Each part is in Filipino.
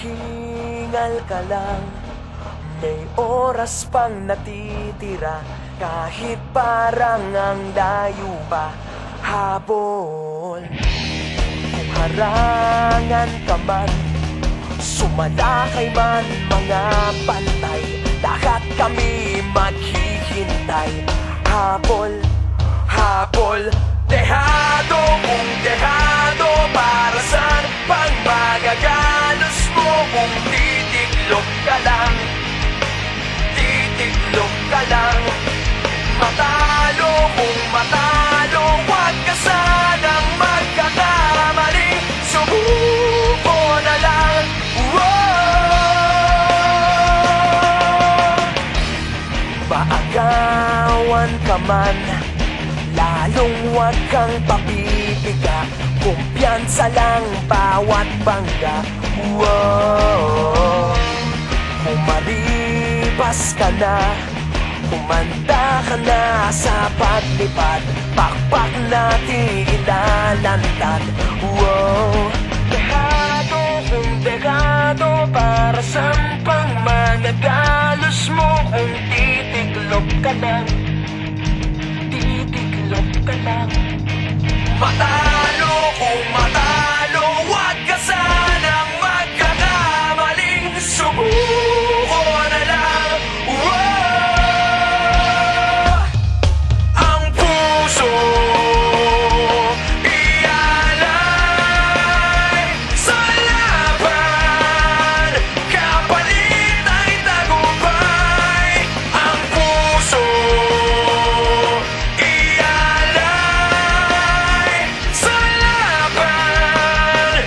Maghingal ka lang, may oras pang natitira. Kahit parang ang layo pa, habol. Kung harangan ka man, sumalakay man mga bantay, lahat kami maghihintay. Habol, habol, dehado kung dehado. Para saan pang magagalos mo kung titiklop ka lang? Titiklop ka lang. Matalo kung matalo, huwag ka sanang magkakamali. Subuko na lang. Maagawan ka man, lalong huwag kang papipiga. Kumpiyansa lang bawat bangga. Kung maripas ka na, kumanda ka na sa paglipad, pakpak natin ilalantad. Dehado kung dehado, para saan pang managalos mo kung titiklop ka lang? Titiklop ka lang. Matalo kung matalo, huwag ka sanang magkakamaling. Subuko na lang. Ang puso ialay sa laban, kapalit ay tagumpay. Ang puso ialay sa laban,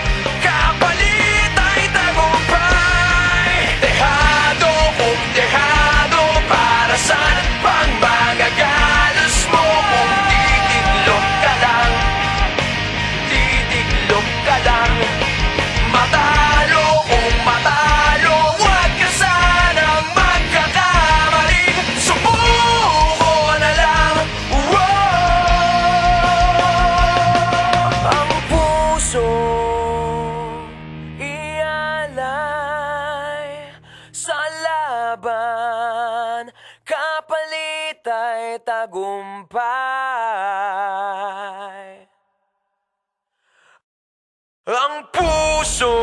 kapalit ay tagumpay. Dehado kung dehado, para saan pang magagalos mo kung titiklop ka lang? Titiklop ka lang. Matalo kung matalo, huwag ka sanang magkakamali. Subuko na lang. Ang puso ialay sa laban, kapalit ay tagumpay. Ang puso